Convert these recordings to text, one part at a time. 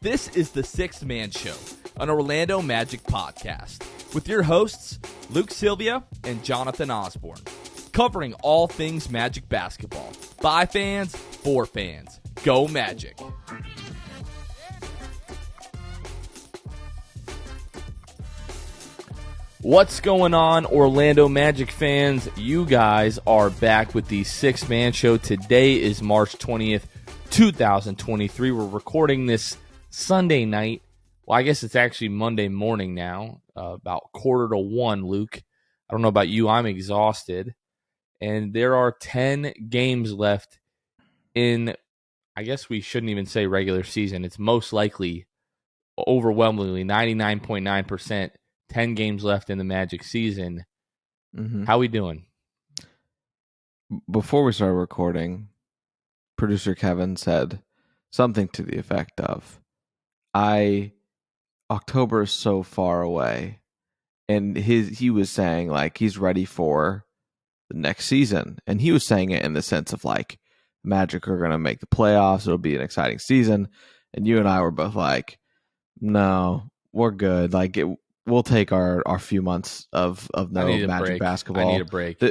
This is the Sixth Man Show, an Orlando Magic podcast, with your hosts, Luke Sylvia and Jonathan Osborne, covering all things Magic basketball. By fans, for fans. Go Magic! What's going on, Orlando Magic fans? You guys are back with the Sixth Man Show. Today is March 20th, 2023. We're recording this Sunday night. Well, I guess it's actually Monday morning now, about 1:45, Luke. I don't know about you. I'm exhausted. And there are 10 games left in, I guess we shouldn't even say regular season. It's most likely, overwhelmingly, 99.9%, 10 games left in the Magic season. How we doing? Before we started recording, producer Kevin said something to the effect of, October is so far away, and he was saying like he's ready for the next season, and he was saying it in the sense of like Magic are going to make the playoffs, it'll be an exciting season, and you and I were both like, no, we're good. Like we'll take our few months of no Magic basketball. I need a break.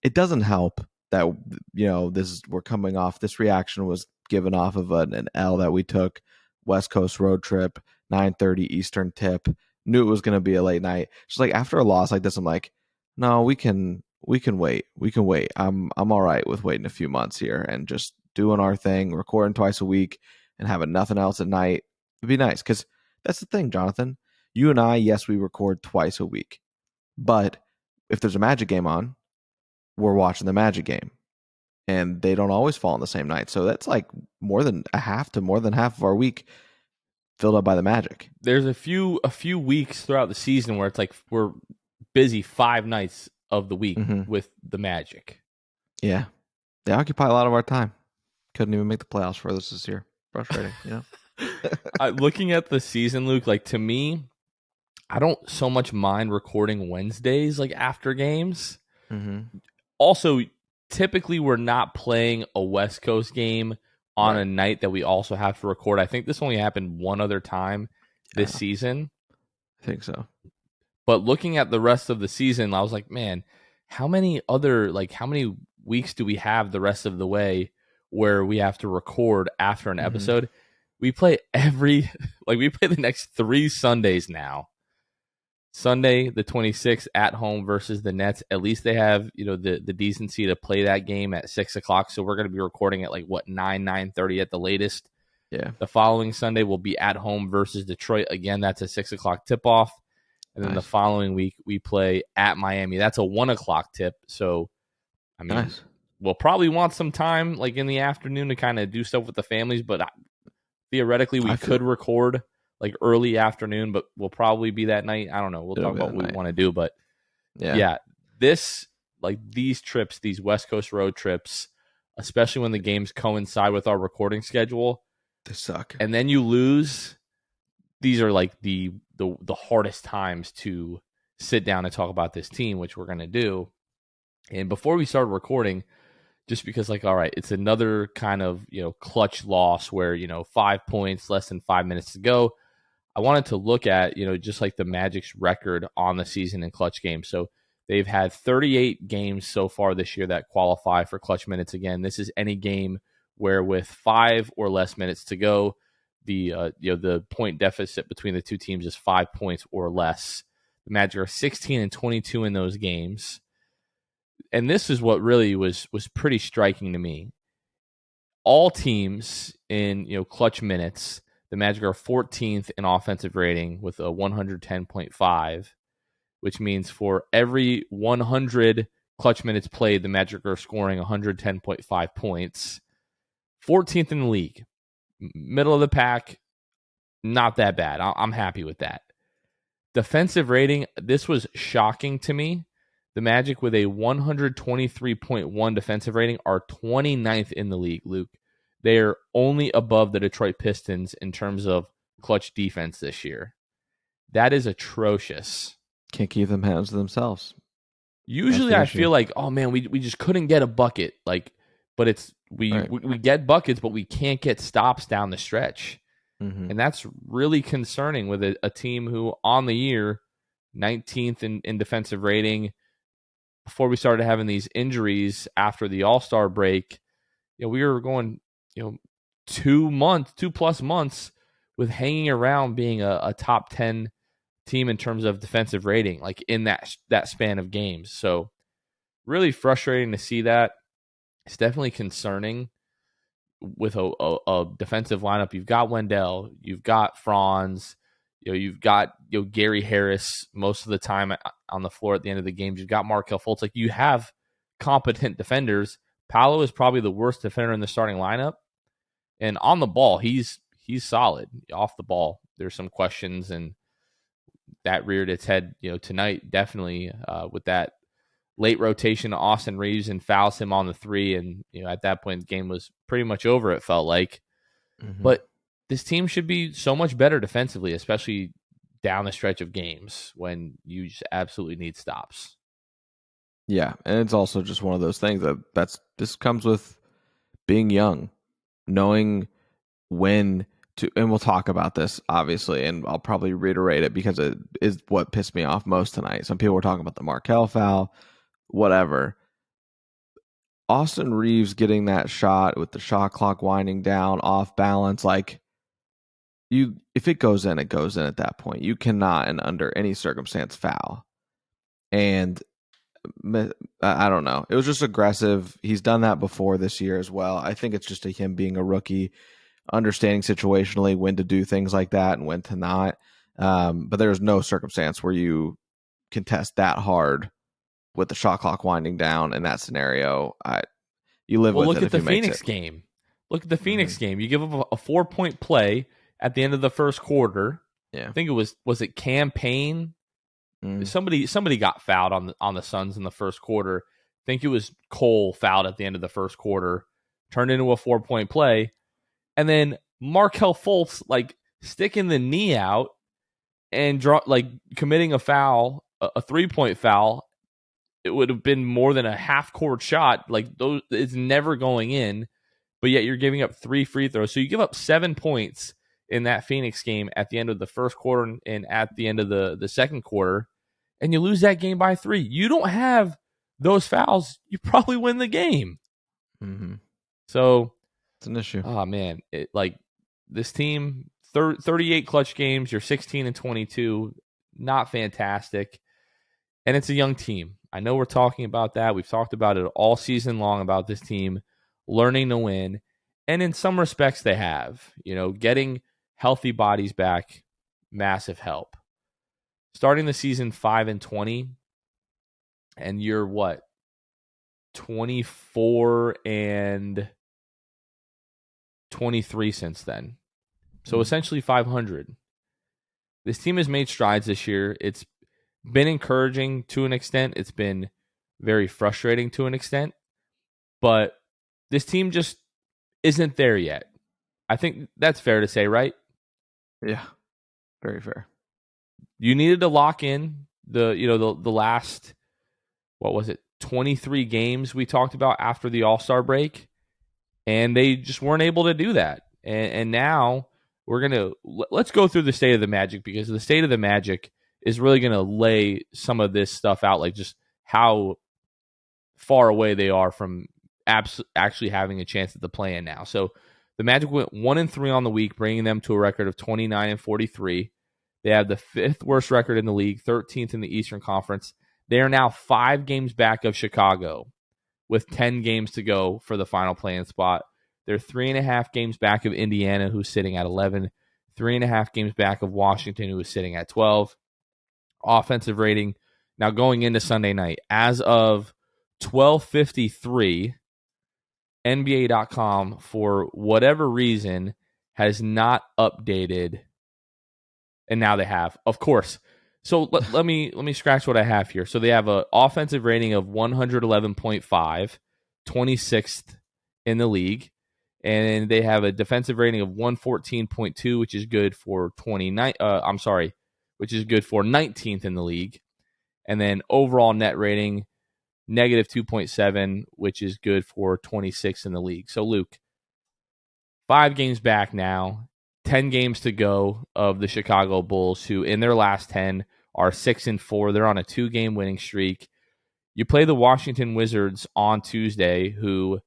It doesn't help that we're coming off. This reaction was given off of an L that we took, West Coast road trip, 9:30 Eastern tip. Knew it was going to be a late night. Just like after a loss like this, I'm like, no, we can wait. We can wait. I'm all right with waiting a few months here and just doing our thing, recording twice a week, and having nothing else at night. It'd be nice because that's the thing, Jonathan. You and I, yes, we record twice a week, but if there's a Magic game on, we're watching the Magic game, and they don't always fall on the same night. So that's like more than half of our week filled up by the Magic. There's a few weeks throughout the season where it's like we're busy 5 nights of the week with the Magic. Yeah, they occupy a lot of our time. Couldn't even make the playoffs for us this year. Frustrating, Looking at the season, Luke, like to me, I don't so much mind recording Wednesdays like after games. Also, typically we're not playing a West Coast game on a night that we also have to record. I think this only happened one other time this season. I think so. But looking at the rest of the season, I was like, man, how many weeks do we have the rest of the way where we have to record after an episode? We play we play the next 3 Sundays now. Sunday, the 26th, at home versus the Nets. At least they have, the decency to play that game at 6 o'clock. So we're going to be recording at 9:30 at the latest. Yeah. The following Sunday will be at home versus Detroit. Again, that's a 6 o'clock tip-off. And then the following week, we play at Miami. That's a 1 o'clock tip. So, I mean, we'll probably want some time in the afternoon to kind of do stuff with the families. But theoretically, we could record early afternoon, but we'll probably be that night. I don't know. We'll talk about what we want to do. But, yeah these trips, these West Coast road trips, especially when the games coincide with our recording schedule, they suck. And then you lose. These are the hardest times to sit down and talk about this team, which we're going to do. And before we started recording, just because all right, it's another kind of, clutch loss where, 5 points, less than 5 minutes to go. I wanted to look at, just the Magic's record on the season in clutch games. So they've had 38 games so far this year that qualify for clutch minutes. Again, this is any game where with 5 or less minutes to go, the point deficit between the two teams is 5 points or less. The Magic are 16-22 in those games. And this is what really was pretty striking to me. All teams in clutch minutes, the Magic are 14th in offensive rating with a 110.5, which means for every 100 clutch minutes played, the Magic are scoring 110.5 points. 14th in the league. Middle of the pack, not that bad. I'm happy with that. Defensive rating, this was shocking to me. The Magic with a 123.1 defensive rating are 29th in the league, Luke. They're only above the Detroit Pistons in terms of clutch defense this year. That is atrocious. Can't keep them hands to themselves. Usually I feel like, oh man, we just couldn't get a bucket. But it's we get buckets, but we can't get stops down the stretch. Mm-hmm. And that's really concerning with a team who, on the year, 19th in defensive rating. Before we started having these injuries after the All-Star break, we were going, 2+ months with hanging around being a top 10 team in terms of defensive rating, like in that span of games. So really frustrating to see that. It's definitely concerning with a defensive lineup. You've got Wendell, you've got Franz, you've got Gary Harris most of the time on the floor at the end of the games. You've got Markelle Fultz. Like, you have competent defenders. Paolo is probably the worst defender in the starting lineup, and on the ball, he's solid. Off the ball, there's some questions, and that reared its head, tonight, definitely, with that late rotation to Austin Reeves and fouls him on the three. And, at that point, the game was pretty much over, it felt like. Mm-hmm. But this team should be so much better defensively, especially down the stretch of games when you just absolutely need stops. Yeah, and it's also just one of those things this comes with being young, knowing when to, and we'll talk about this obviously, and I'll probably reiterate it because it is what pissed me off most tonight. Some people were talking about the Markelle foul, whatever. Austin Reeves getting that shot with the shot clock winding down, off balance, like, if it goes in, it goes in at that point. You cannot, and under any circumstance, foul. And I don't know. It was just aggressive. He's done that before this year as well. I think it's just him being a rookie, understanding situationally when to do things like that and when to not. But there's no circumstance where you contest that hard with the shot clock winding down in that scenario. You live with Look it at if the he makes Phoenix it. game. Look at the Phoenix game. You give up a 4-point play at the end of the first quarter. Yeah. I think it was it Campaign? Somebody got fouled on the Suns in the first quarter. I think it was Cole fouled at the end of the first quarter, turned into a 4-point play, and then Markelle Fultz sticking the knee out and committing a foul, a 3-point foul. It would have been more than a half court shot. Like, those, it's never going in, but yet you're giving up 3 free throws. So you give up 7 points in that Phoenix game at the end of the first quarter and at the end of the second quarter, and you lose that game by 3. You don't have those fouls, you probably win the game. Mm-hmm. So it's an issue. Oh man, this team, 38 clutch games, you're 16-22, not fantastic, and it's a young team. I know we're talking about that. We've talked about it all season long about this team learning to win, and in some respects they have. Getting healthy bodies back, massive help. Starting the season 5-20, and you're what, 24-23 since then. So essentially 500. This team has made strides this year. It's been encouraging to an extent. It's been very frustrating to an extent. But this team just isn't there yet. I think that's fair to say, right? Yeah, very fair. You needed to lock in the last, what was it, 23 games we talked about after the All-Star break, and they just weren't able to do that. And now let's go through the state of the Magic, because the state of the Magic is really going to lay some of this stuff out, like just how far away they are from actually having a chance at the play-in now. So the Magic went 1-3 on the week, bringing them to a record of 29-43. They have the 5th worst record in the league, 13th in the Eastern Conference. They are now 5 games back of Chicago with 10 games to go for the final play-in spot. They're 3.5 games back of Indiana, who's sitting at 11. 3.5 games back of Washington, who is sitting at 12. Offensive rating, now going into Sunday night, as of 12:53, NBA.com, for whatever reason, has not updated, and now they have, of course. So let me scratch what I have here. So they have an offensive rating of 111.5, 26th in the league. And they have a defensive rating of 114.2, which is good for which is good for 19th in the league. And then overall net rating, negative 2.7, which is good for 26th in the league. So, Luke, 5 games back now. 10 games to go of the Chicago Bulls, who in their last 10 are 6-4. They're on a 2-game winning streak. You play the Washington Wizards on Tuesday, who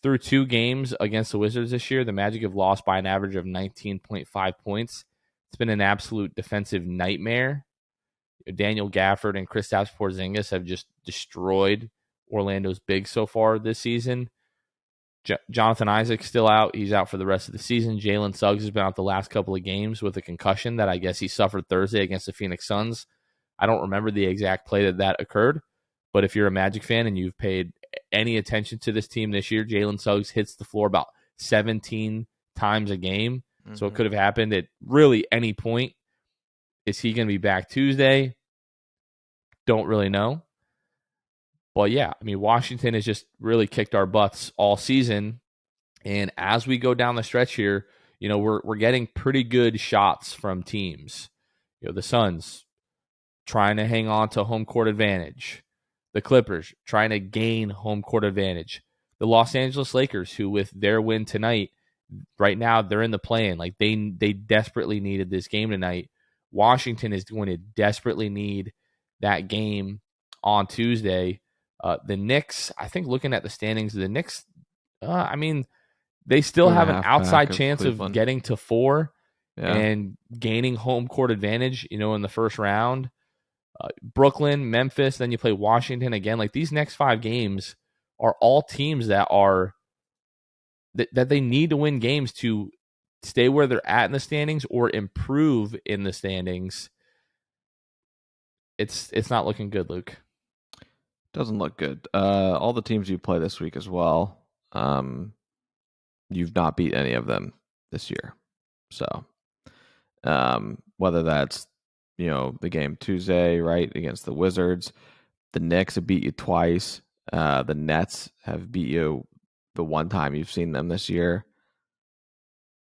through 2 games against the Wizards this year, the Magic have lost by an average of 19.5 points. It's been an absolute defensive nightmare. Daniel Gafford and Kristaps Porzingis have just destroyed Orlando's bigs so far this season. Jonathan Isaac's still out. He's out for the rest of the season. Jalen Suggs has been out the last couple of games with a concussion that I guess he suffered Thursday against the Phoenix Suns. I don't remember the exact play that occurred, but if you're a Magic fan and you've paid any attention to this team this year, Jalen Suggs hits the floor about 17 times a game. Mm-hmm. So it could have happened at really any point. Is he going to be back Tuesday? Don't really know. But yeah, I mean, Washington has just really kicked our butts all season. And as we go down the stretch here, we're getting pretty good shots from teams. The Suns trying to hang on to home court advantage. The Clippers trying to gain home court advantage. The Los Angeles Lakers, who with their win tonight, right now they're in the play-in. Like they desperately needed this game tonight. Washington is going to desperately need that game on Tuesday. The Knicks, I think looking at the standings, the Knicks, they still have an outside chance of getting to 4 and gaining home court advantage, in the first round. Brooklyn, Memphis, then you play Washington again. Like these next 5 games are all teams that they need to win games to stay where they're at in the standings or improve in the standings. It's not looking good, Luke. Doesn't look good. All the teams you play this week as well, you've not beat any of them this year. So whether that's, the game Tuesday, right, against the Wizards, the Knicks have beat you twice. The Nets have beat you the one time you've seen them this year.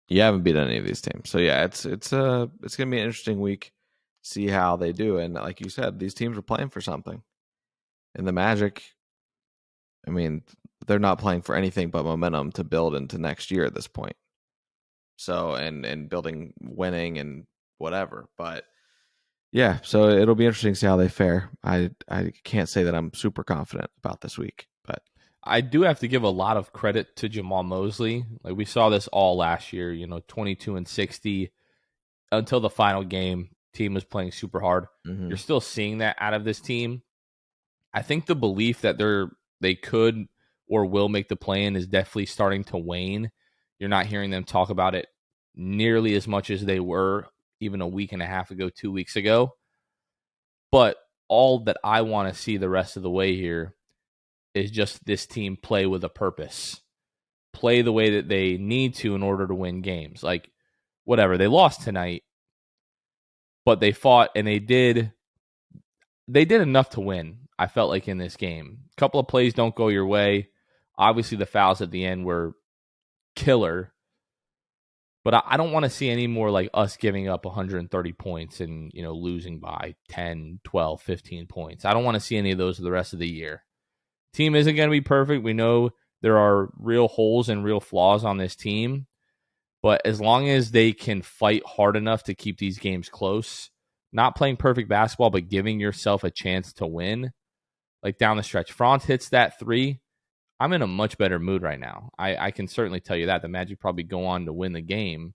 You haven't beat any of these teams. So yeah, it's going to be an interesting week. See how they do. And like you said, these teams are playing for something. And the Magic, I mean, they're not playing for anything but momentum to build into next year at this point. So, and building, winning and whatever. But yeah, so it'll be interesting to see how they fare. I can't say that I'm super confident about this week, but I do have to give a lot of credit to Jamal Mosley. Like we saw this all last year, 22-60 until the final game. Team was playing super hard. Mm-hmm. You're still seeing that out of this team. I think the belief that they could or will make the play-in is definitely starting to wane. You're not hearing them talk about it nearly as much as they were even a week and a half ago, 2 weeks ago. But all that I want to see the rest of the way here is just this team play with a purpose. Play the way that they need to in order to win games. Like, whatever, they lost tonight, but they fought and they did enough to win, I felt like, in this game. A couple of plays don't go your way. Obviously, the fouls at the end were killer. But I don't want to see any more like us giving up 130 points and, losing by 10, 12, 15 points. I don't want to see any of those for the rest of the year. Team isn't going to be perfect. We know there are real holes and real flaws on this team. But as long as they can fight hard enough to keep these games close, not playing perfect basketball, but giving yourself a chance to win, like down the stretch. Franz hits that 3. I'm in a much better mood right now. I can certainly tell you that. The Magic probably go on to win the game.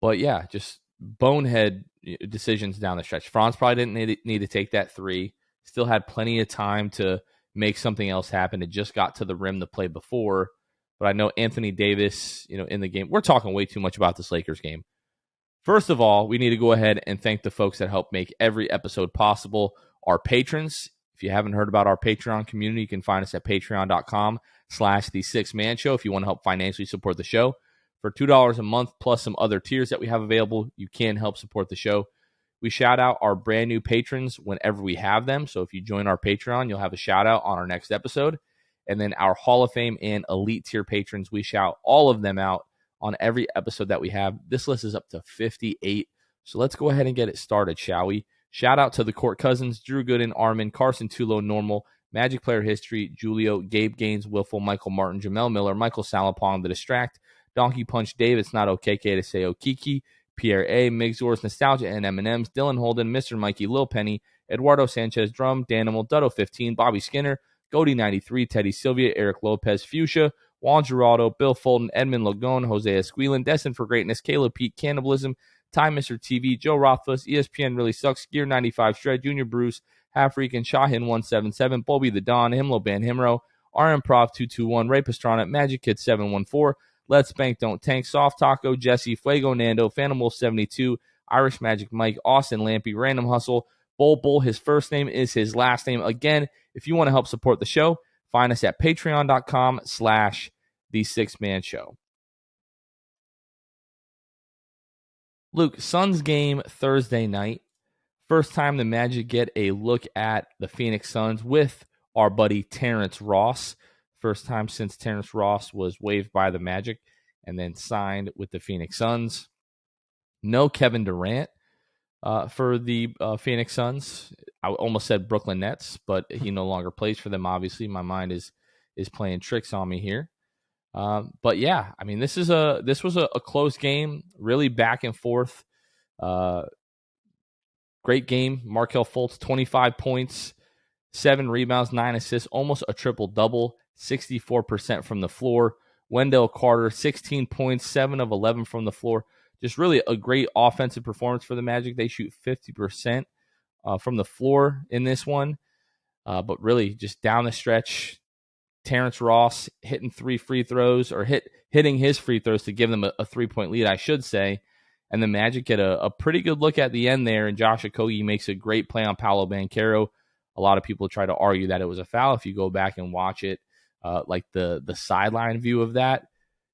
But yeah, just bonehead decisions down the stretch. Franz probably didn't need to take that 3. Still had plenty of time to make something else happen. It just got to the rim the play before. But I know Anthony Davis, in the game. We're talking way too much about this Lakers game. First of all, we need to go ahead and thank the folks that help make every episode possible. Our patrons. If you haven't heard about our Patreon community, you can find us at patreon.com/the6man show if you want to help financially support the show. For $2 a month plus some other tiers that we have available, you can help support the show. We shout out our brand new patrons whenever we have them. So if you join our Patreon, you'll have a shout out on our next episode. And then our Hall of Fame and Elite tier patrons, we shout all of them out on every episode that we have. This list is up to 58. So let's go ahead and get it started, shall we? Shout out to the Court Cousins, Drew Gooden, Armin, Carson Tulo, Normal, Magic Player History, Julio, Gabe Gaines, Wiffle, Michael Martin, Jamel Miller, Michael Salapong, The Distract, Donkey Punch Dave, it's not okay to say Okiki, Pierre A, Migzor's Nostalgia and M&M's, Dylan Holden, Mr. Mikey, Lil Penny, Eduardo Sanchez Drum, Danimal, Dutto15, Bobby Skinner, Goldie93, Teddy Sylvia, Eric Lopez, Fuchsia, Juan Geraldo, Bill Fulton, Edmund Lagone, Jose Esquilin, Destined for Greatness, Caleb Pete, Cannibalism, Time Mr. TV, Joe Rothfuss, ESPN Really Sucks, Gear 95, Shred, Junior Bruce, Half Freak, and Shahin 177, Bobby the Don, Himlo Band Himro, RM Prov 221, Ray Pastrana, Magic Kid 714, Let's Bank Don't Tank, Soft Taco, Jesse, Fuego Nando, Phantom Wolf 72, Irish Magic Mike, Austin Lampy, Random Hustle, Bull, his first name is his last name. Again, if you want to help support the show, find us at patreon.com/The Six Man Show. Luke, Suns game Thursday night. First time the Magic get a look at the Phoenix Suns with our buddy Terrence Ross. First time since Terrence Ross was waived by the Magic and then signed with the Phoenix Suns. No Kevin Durant for the Phoenix Suns. I almost said Brooklyn Nets, but he no longer plays for them, obviously. My mind is playing tricks on me here. But yeah, I mean, this was a close game, really back and forth. Great game. Markelle Fultz, 25 points, 7 rebounds, 9 assists, almost a triple-double, 64% from the floor. Wendell Carter, 16 points, 7 of 11 from the floor. Just really a great offensive performance for the Magic. They shoot 50% from the floor in this one. But really, just down the stretch, Terrence Ross hitting 3 free throws, or hitting his free throws to give them a 3-point lead, I should say. And the Magic get a pretty good look at the end there, and Josh Okogie makes a great play on Paolo Banchero. A lot of people try to argue that it was a foul. If you go back and watch it, like the sideline view of that,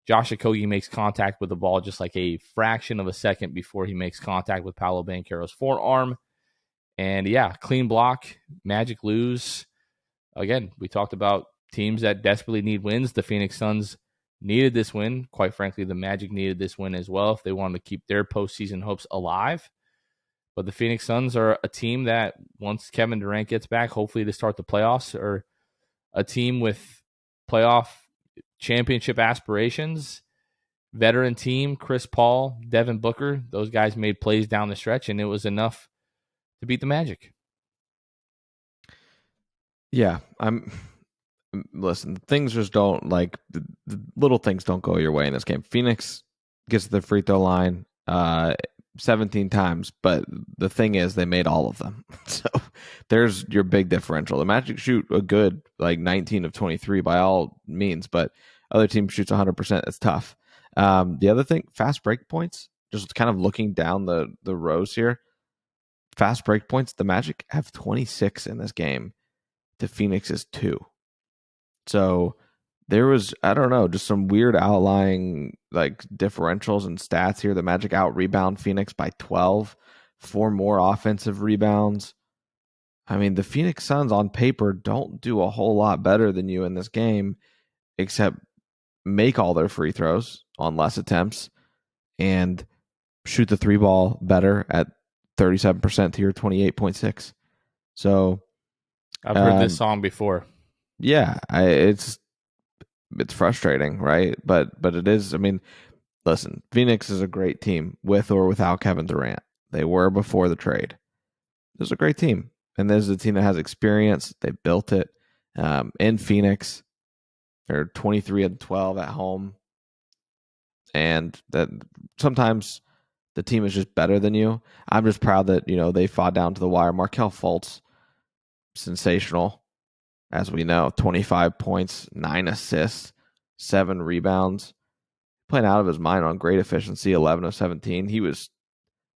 Josh Okogie makes contact with the ball just like a fraction of a second before he makes contact with Paolo Banchero's forearm. And yeah, clean block, Magic lose. Again, we talked about teams that desperately need wins. The Phoenix Suns needed this win. Quite frankly, the Magic needed this win as well if they wanted to keep their postseason hopes alive. But the Phoenix Suns are a team that, once Kevin Durant gets back, hopefully to start the playoffs, are a team with playoff championship aspirations. Veteran team, Chris Paul, Devin Booker, those guys made plays down the stretch, and it was enough to beat the Magic. Yeah, listen, things just don't, like, the little things don't go your way in this game. Phoenix gets to the free throw line 17 times, but the thing is they made all of them. So there's your big differential. The Magic shoot a good, like, 19 of 23 by all means, but other team shoots 100%. It's tough. The other thing, fast break points, just kind of looking down the rows here, fast break points, the Magic have 26 in this game. The Phoenix is 2. So there was, I don't know, just some weird outlying, like, differentials and stats here. The Magic out rebound Phoenix by 12, 4 more offensive rebounds. I mean, the Phoenix Suns on paper don't do a whole lot better than you in this game, except make all their free throws on less attempts and shoot the 3 ball better at 37% to your 28.6. So I've heard this song before. Yeah, it's frustrating, right? But it is. I mean, listen, Phoenix is a great team with or without Kevin Durant. They were before the trade. It was a great team, and this is a team that has experience. They built it in Phoenix. They're 23-12 at home, and that sometimes the team is just better than you. I'm just proud that they fought down to the wire. Markelle Fultz, sensational. As we know, 25 points, 9 assists, 7 rebounds. Playing out of his mind on great efficiency, 11 of 17. He was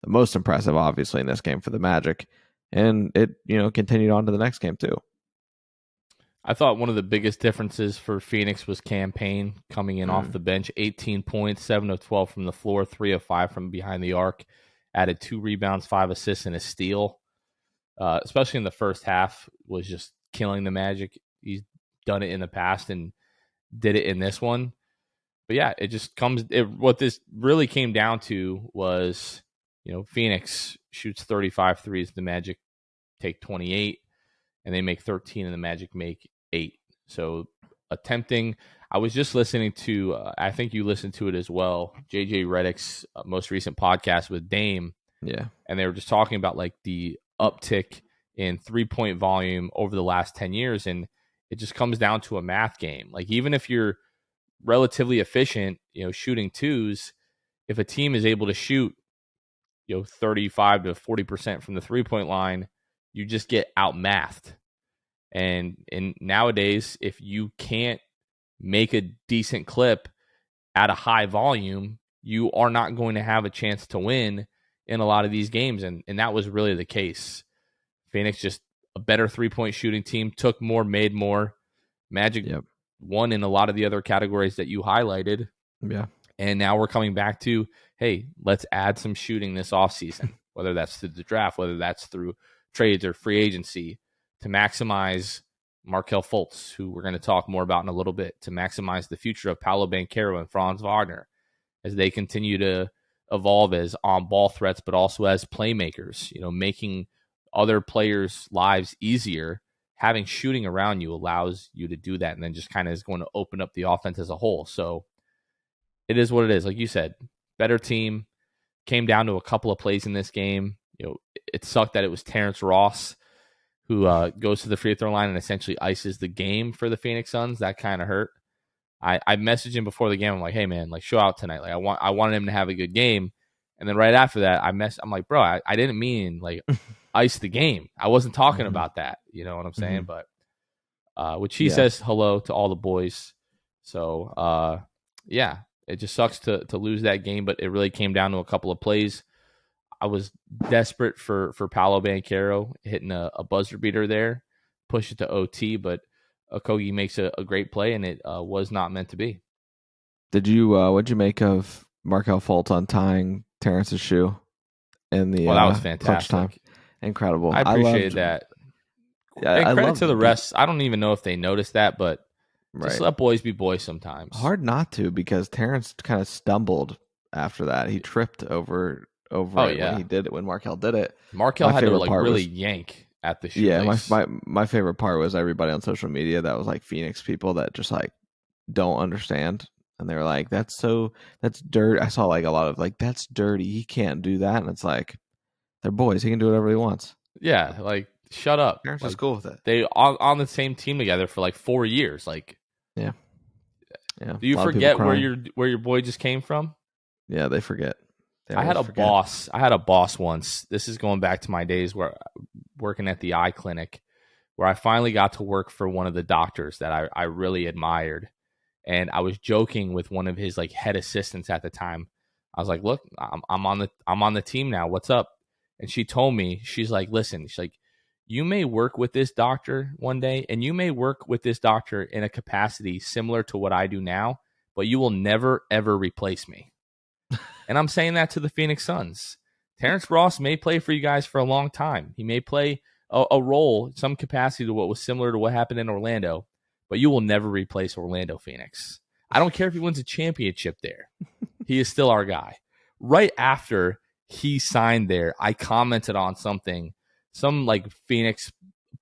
the most impressive, obviously, in this game for the Magic. And it, continued on to the next game, too. I thought one of the biggest differences for Phoenix was Cam Payne coming in off the bench. 18 points, 7 of 12 from the floor, 3 of 5 from behind the arc. Added 2 rebounds, 5 assists, and a steal. Especially in the first half, was just killing the Magic. He's done it in the past and did it in this one. But yeah, it just comes. What this really came down to was, Phoenix shoots 35 threes, the Magic take 28, and they make 13, and the Magic make 8. So attempting, I was just listening to, I think you listened to it as well, JJ Redick's most recent podcast with Dame, Yeah. and they were just talking about like the uptick in 3-point volume over the last 10 years, and it just comes down to a math game. Like even if you're relatively efficient, shooting twos, if a team is able to shoot, 35 to 40% from the 3-point line, you just get outmathed. And nowadays, if you can't make a decent clip at a high volume, you are not going to have a chance to win in a lot of these games. And that was really the case. Phoenix just a better 3-point shooting team, took more, made more. Magic won in a lot of the other categories that you highlighted. Yeah. And now we're coming back to, hey, let's add some shooting this offseason, whether that's through the draft, whether that's through trades or free agency, to maximize Markelle Fultz, who we're going to talk more about in a little bit, to maximize the future of Paolo Banchero and Franz Wagner as they continue to evolve as on-ball threats, but also as playmakers, making other players' lives easier. Having shooting around you allows you to do that, and then just kind of is going to open up the offense as a whole. So it is what it is. Like you said, better team. Came down to a couple of plays in this game. It sucked that it was Terrence Ross who goes to the free throw line and essentially ices the game for the Phoenix Suns. That kind of hurt. I messaged him before the game. I'm like, hey man, like show out tonight. Like I wanted him to have a good game. And then right after that, I'm like, bro, I didn't mean like ice the game. I wasn't talking about that. You know what I'm saying? But which he says hello to all the boys. So yeah, it just sucks to lose that game, but it really came down to a couple of plays. I was desperate for Paolo Banchero hitting a buzzer beater there, push it to OT, but Okogie makes a great play, and it was not meant to be. What'd you make of Markelle Fultz untying Terrence's shoe in the that was clutch fantastic. time? Incredible. I appreciated that. And credit to the rest. I don't even know if they noticed that, but just let boys be boys sometimes. Hard not to, because Terrence kind of stumbled after that. He tripped over it when he did it, when Markelle did it. Markelle had to like really yank at the shoelace. Yeah, my favorite part was everybody on social media that was like Phoenix people that just like don't understand. And they were like, that's dirty. I saw like a lot of like, that's dirty. He can't do that. And it's like, they're boys. He can do whatever he wants. Yeah, like shut up. Terrence is cool with it. They on the same team together for like 4 years. Like, yeah. Do you forget where your boy just came from? Yeah, they forget. I had a boss once. This is going back to my days where working at the eye clinic, where I finally got to work for one of the doctors that I really admired. And I was joking with one of his like head assistants at the time. I was like, look, I'm on the team now. What's up? And she told me, she's like, listen, she's like, you may work with this doctor one day, and you may work with this doctor in a capacity similar to what I do now, but you will never, ever replace me. And I'm saying that to the Phoenix Suns. Terrence Ross may play for you guys for a long time. He may play a role, some capacity to what was similar to what happened in Orlando, but you will never replace Orlando Phoenix. I don't care if he wins a championship there. He is still our guy. Right after he signed there, I commented on something, some like Phoenix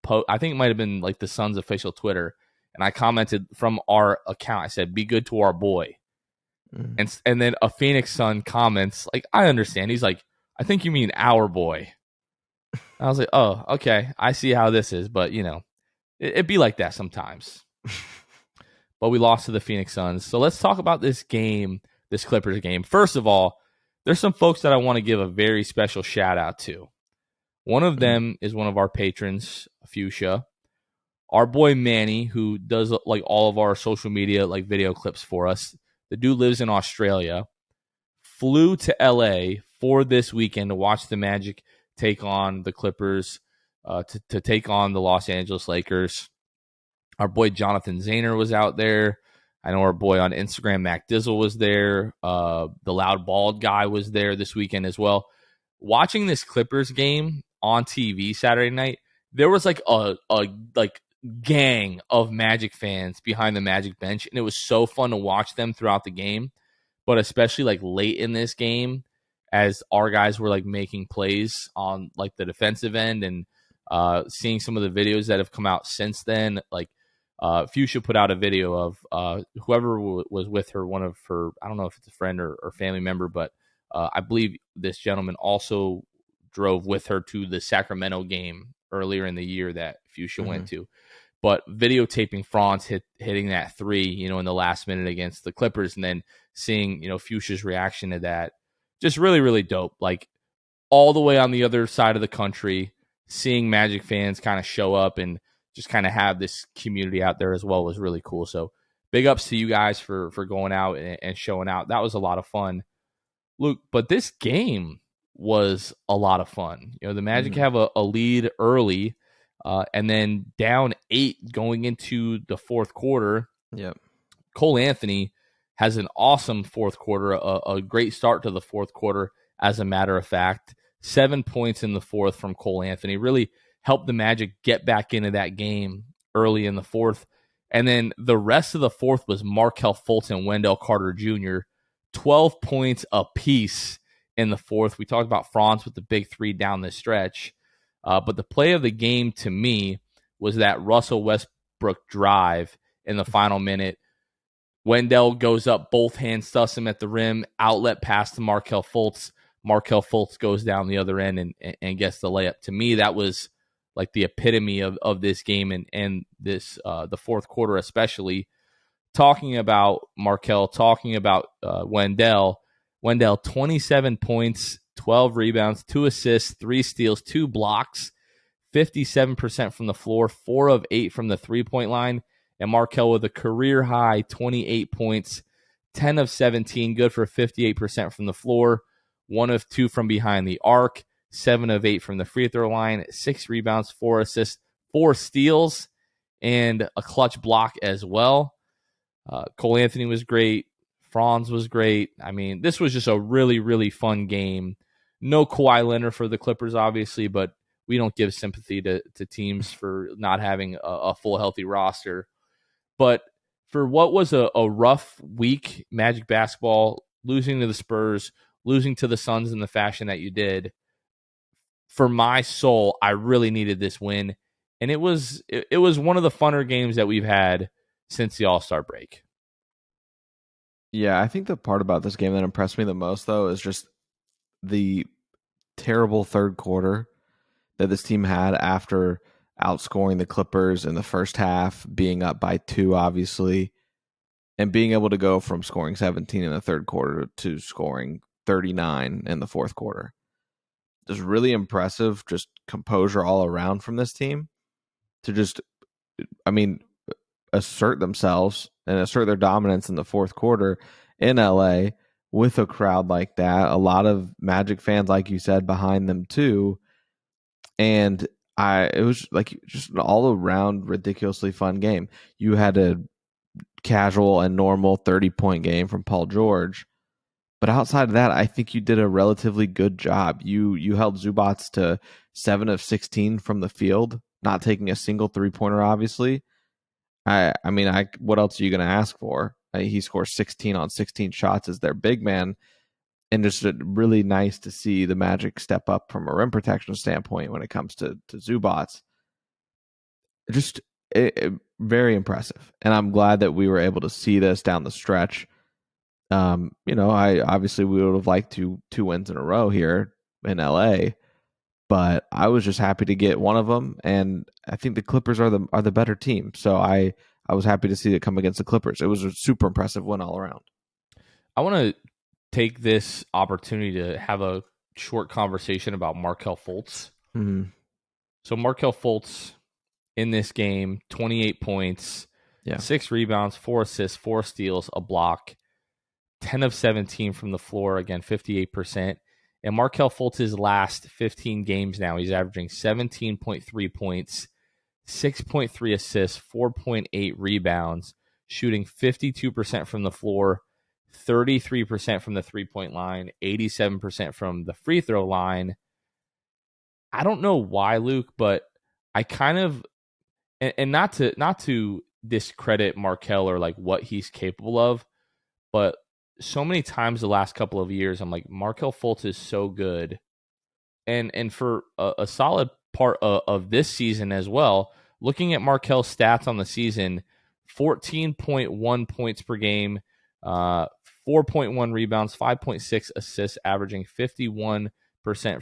post. I think it might have been like the Suns official Twitter. And I commented from our account. I said, be good to our boy. And then a Phoenix Sun comments, like, I understand. He's like, I think you mean our boy. I was like, oh, okay. I see how this is. But, it'd be like that sometimes. But we lost to the Phoenix Suns. So let's talk about this game, this Clippers game. First of all, there's some folks that I want to give a very special shout out to. One of them is one of our patrons, Fuchsia. Our boy Manny, who does like all of our social media, like video clips for us. The dude lives in Australia, flew to L.A. for this weekend to watch the Magic take on the Clippers, to take on the Los Angeles Lakers. Our boy Jonathan Zahner was out there. I know our boy on Instagram, Mac Dizzle, was there. The Loud Bald guy was there this weekend as well. Watching this Clippers game on TV Saturday night, there was like a gang of Magic fans behind the Magic bench, and it was so fun to watch them throughout the game, but especially like late in this game as our guys were like making plays on like the defensive end, and seeing some of the videos that have come out since then. Like Fuchsia put out a video of whoever was with her, one of her, I don't know if it's a friend or family member, but I believe this gentleman also drove with her to the Sacramento game earlier in the year that Fuchsia went to. But videotaping Franz hitting that three, in the last minute against the Clippers, and then seeing, Fuchsia's reaction to that, just really, really dope. Like all the way on the other side of the country, seeing Magic fans kind of show up and just kind of have this community out there as well was really cool. So big ups to you guys for going out and showing out. That was a lot of fun, Luke. But this game was a lot of fun. The Magic have a lead early, and then down 8 going into the fourth quarter. Yep. Cole Anthony has an awesome fourth quarter, a great start to the fourth quarter, as a matter of fact. 7 points in the fourth from Cole Anthony really helped the Magic get back into that game early in the fourth. And then the rest of the fourth was Markelle Fultz and Wendell Carter Jr., 12 points apiece in the fourth. We talked about Franz with the big three down the stretch. But the play of the game to me was that Russell Westbrook drive in the final minute. Wendell goes up, both hands stuffs him at the rim, outlet pass to Markelle Fultz. Markelle Fultz goes down the other end and gets the layup. To me, that was like the epitome of this game and this the fourth quarter especially. Talking about Markelle, talking about Wendell. Wendell, 27 points, 12 rebounds, 2 assists, 3 steals, 2 blocks, 57% from the floor, 4 of 8 from the three-point line. And Markelle with a career-high 28 points, 10 of 17, good for 58% from the floor, 1 of 2 from behind the arc, 7 of 8 from the free throw line, 6 rebounds, 4 assists, 4 steals, and a clutch block as well. Cole Anthony was great. Franz was great. I mean, this was just a really, really fun game. No Kawhi Leonard for the Clippers, obviously, but we don't give sympathy to teams for not having a full, healthy roster. But for what was a rough week, Magic basketball, losing to the Spurs, losing to the Suns in the fashion that you did, for my soul, I really needed this win. And it was one of the funner games that we've had since the All-Star break. Yeah, I think the part about this game that impressed me the most, though, is just the terrible third quarter that this team had after outscoring the Clippers in the first half, being up by 2, obviously, and being able to go from scoring 17 in the third quarter to scoring 39 in the fourth quarter. Just really impressive, just composure all around from this team to just, assert themselves and assert their dominance in the fourth quarter in LA with a crowd like that. A lot of Magic fans, like you said, behind them too. And it was like just an all around ridiculously fun game. You had a casual and normal 30-point game from Paul George, but outside of that, I think you did a relatively good job. You held Zubac to 7 of 16 from the field, not taking a single 3-pointer, obviously. What else are you going to ask for? He scores 16 on 16 shots as their big man. And just really nice to see the Magic step up from a rim protection standpoint when it comes to Zubac. Just very impressive. And I'm glad that we were able to see this down the stretch. I obviously we would have liked 2 wins in a row here in LA, but I was just happy to get one of them. And I think the Clippers are the better team. So I was happy to see it come against the Clippers. It was a super impressive win all around. I want to take this opportunity to have a short conversation about Markelle Fultz. Mm-hmm. So Markelle Fultz in this game, 28 points, 6 rebounds, 4 assists, 4 steals, a block, 10 of 17 from the floor, again, 58%. And Markelle Fultz's last 15 games now, he's averaging 17.3 points, 6.3 assists, 4.8 rebounds, shooting 52% from the floor, 33% from the three-point line, 87% from the free throw line. I don't know why, Luke, but I kind of, and not to discredit Markelle or like what he's capable of, but so many times the last couple of years, I'm like, Markelle Fultz is so good. And for a solid part of this season as well, looking at Markelle's stats on the season, 14.1 points per game, 4.1 rebounds, 5.6 assists, averaging 51%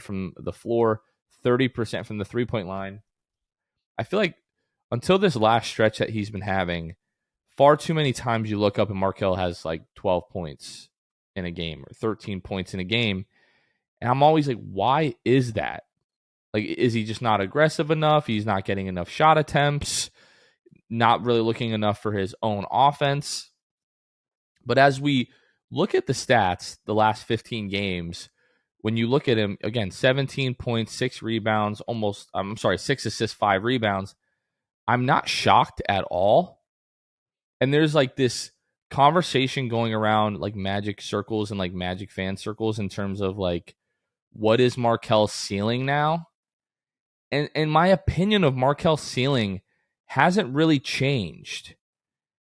from the floor, 30% from the three-point line. I feel like until this last stretch that he's been having, far too many times you look up and Markelle has like 12 points in a game or 13 points in a game. And I'm always like, why is that? Like, is he just not aggressive enough? He's not getting enough shot attempts, not really looking enough for his own offense. But as we look at the stats, the last 15 games, when you look at him, again, 17 points, 6 rebounds, 6 assists, 5 rebounds, I'm not shocked at all. And there's like this conversation going around like Magic circles and like Magic fan circles in terms of like, what is Markelle's ceiling now? And my opinion of Markelle's ceiling hasn't really changed.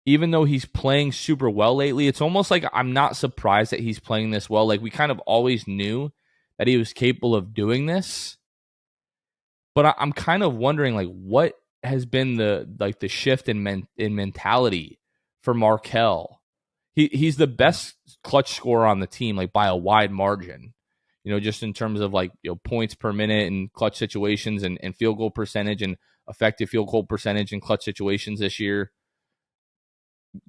Even though he's playing super well lately, it's almost like I'm not surprised that he's playing this well. Like, we kind of always knew that he was capable of doing this. But I'm kind of wondering, like, what has been the shift in mentality for Markelle? He's the best clutch scorer on the team, like, by a wide margin. Just in terms of like, points per minute and clutch situations and field goal percentage and effective field goal percentage in clutch situations this year.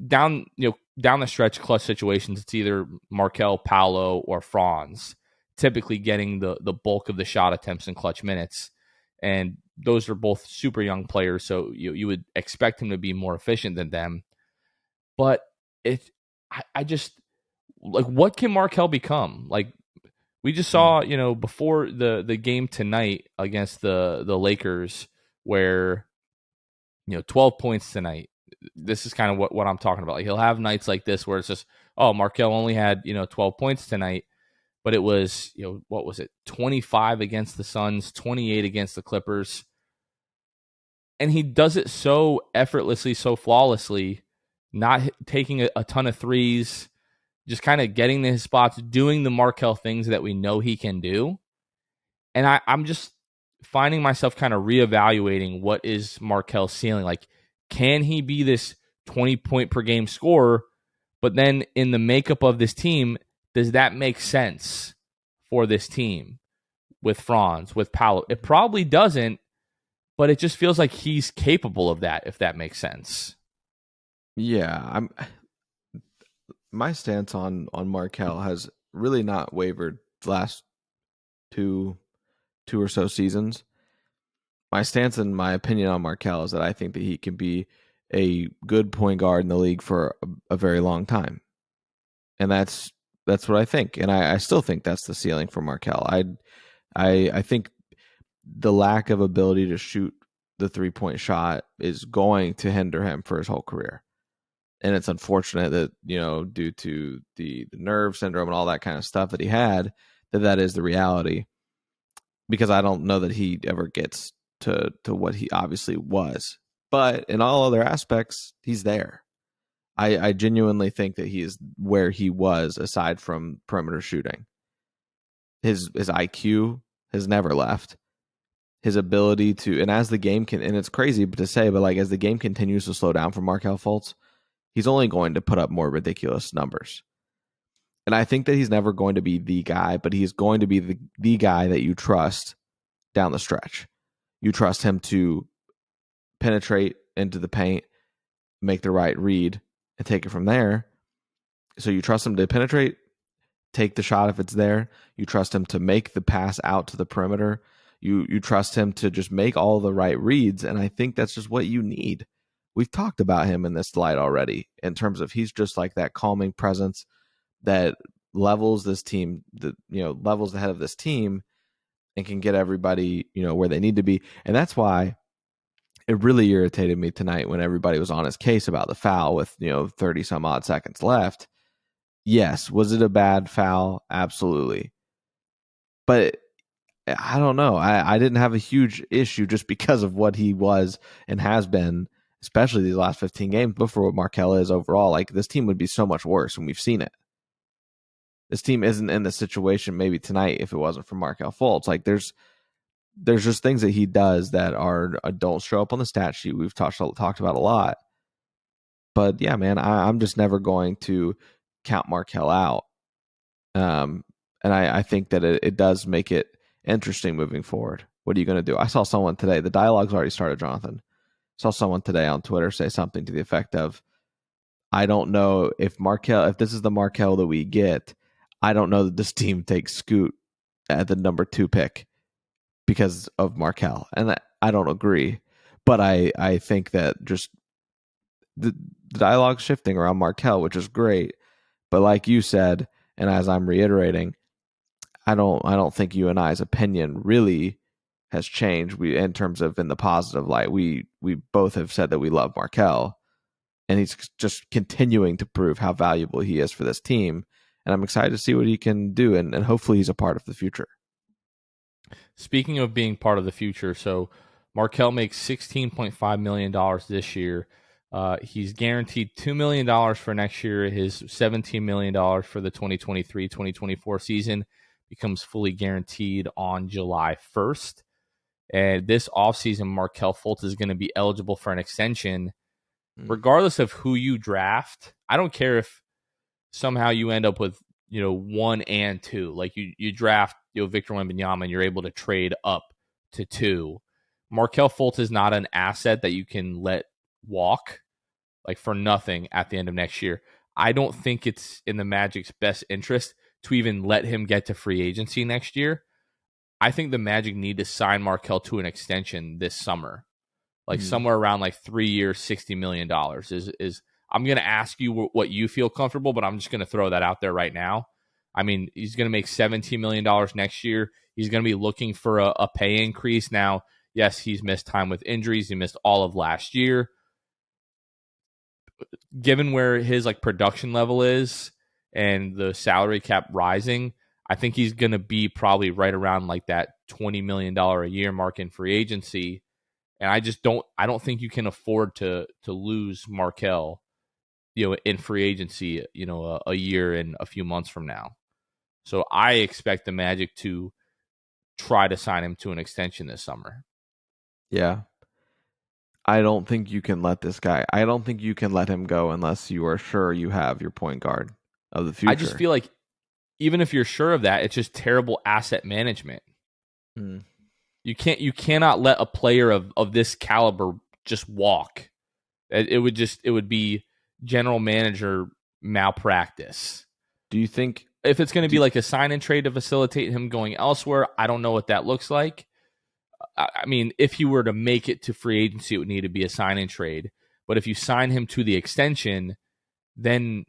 Down the stretch, clutch situations, it's either Markelle, Paolo, or Franz, typically getting the bulk of the shot attempts in clutch minutes. And those are both super young players, so you would expect him to be more efficient than them. But I just, like, what can Markelle become? Like, we just saw, before the game tonight against the Lakers, where 12 points tonight. This is kind of what I'm talking about. Like, he'll have nights like this where it's just, oh, Markelle only had 12 points tonight, but it was what was it, 25 against the Suns, 28 against the Clippers, and he does it so effortlessly, so flawlessly, not taking a ton of threes, just kind of getting to his spots, doing the Markelle things that we know he can do. And I'm just finding myself kind of reevaluating what is Markelle's ceiling. Like, can he be this 20 point per game scorer? But then in the makeup of this team, does that make sense for this team with Franz, with Paolo? It probably doesn't, but it just feels like he's capable of that, if that makes sense. Yeah, my stance on Markelle has really not wavered the last two or so seasons. My stance and my opinion on Markelle is that I think that he can be a good point guard in the league for a very long time, and that's what I think, and I still think that's the ceiling for Markelle. I think the lack of ability to shoot the 3-point shot is going to hinder him for his whole career. And it's unfortunate that, due to the nerve syndrome and all that kind of stuff that he had, that is the reality. Because I don't know that he ever gets to what he obviously was. But in all other aspects, he's there. I genuinely think that he is where he was aside from perimeter shooting. His IQ has never left. His ability to, and as the game and it's crazy to say, but like as the game continues to slow down for Markelle Fultz, he's only going to put up more ridiculous numbers. And I think that he's never going to be the guy, but he's going to be the guy that you trust down the stretch. You trust him to penetrate into the paint, make the right read, and take it from there. So you trust him to penetrate, take the shot if it's there. You trust him to make the pass out to the perimeter. You trust him to just make all the right reads. And I think that's just what you need. We've talked about him in this light already in terms of he's just like that calming presence that levels this team, levels the head of this team and can get everybody, where they need to be. And that's why it really irritated me tonight when everybody was on his case about the foul with, 30 some odd seconds left. Yes. Was it a bad foul? Absolutely. But I don't know. I didn't have a huge issue just because of what he was and has been, especially these last 15 games, but for what Markelle is overall. Like, this team would be so much worse, and we've seen it. This team isn't in the situation maybe tonight if it wasn't for Markelle Fultz. Like, there's there's just things that he does that don't show up on the stat sheet. We've talked about a lot. But yeah, man, I'm just never going to count Markelle out. And I think that it does make it interesting moving forward. What are you going to do? I saw someone today. The dialogue's already started, Jonathan. Saw someone today on Twitter say something to the effect of, I don't know if this is the Markelle that we get, I don't know that this team takes Scoot at the number 2 pick because of Markelle. And I don't agree. But I think that just the dialogue shifting around Markelle, which is great. But like you said, and as I'm reiterating, I don't think you and I's opinion really has changed. We in terms of in the positive light. We both have said that we love Markelle, and he's just continuing to prove how valuable he is for this team. And I'm excited to see what he can do, and hopefully he's a part of the future. Speaking of being part of the future, so Markelle makes $16.5 million this year. He's guaranteed $2 million for next year. His $17 million for the 2023-2024 season becomes fully guaranteed on July 1st. And this offseason, Markelle Fultz is going to be eligible for an extension regardless of who you draft. I don't care if somehow you end up with 1 and 2. Like you draft Victor Wembanyama and you're able to trade up to 2. Markelle Fultz is not an asset that you can let walk like for nothing at the end of next year. I don't think it's in the Magic's best interest to even let him get to free agency next year. I think the Magic need to sign Markelle to an extension this summer, like somewhere around like 3 years, $60 million is I'm going to ask you what you feel comfortable, but I'm just going to throw that out there right now. I mean, he's going to make $17 million next year. He's going to be looking for a pay increase. Now, yes, he's missed time with injuries. He missed all of last year. Given where his like production level is and the salary cap rising, I think he's going to be probably right around like that $20 million a year mark in free agency. And I don't think you can afford to lose Markelle, in free agency, a year and a few months from now. So I expect the Magic to try to sign him to an extension this summer. Yeah. I don't think you can let him go unless you are sure you have your point guard of the future. I just feel like even if you're sure of that, it's just terrible asset management. You cannot let a player of this caliber just walk. It would be general manager malpractice. Do you think if it's going to be like a sign and trade to facilitate him going elsewhere? I don't know what that looks like. I mean, if he were to make it to free agency, it would need to be a sign and trade. But if you sign him to the extension, then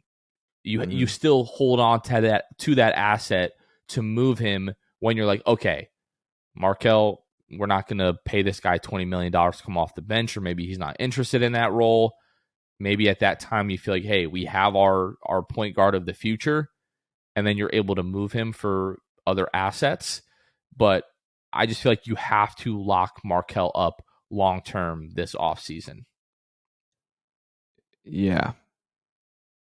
you still hold on to that asset to move him when you're like, okay, Markelle, we're not going to pay this guy $20 million to come off the bench, or maybe he's not interested in that role. Maybe at that time you feel like, hey, we have our point guard of the future, and then you're able to move him for other assets. But I just feel like you have to lock Markelle up long-term this offseason. Yeah.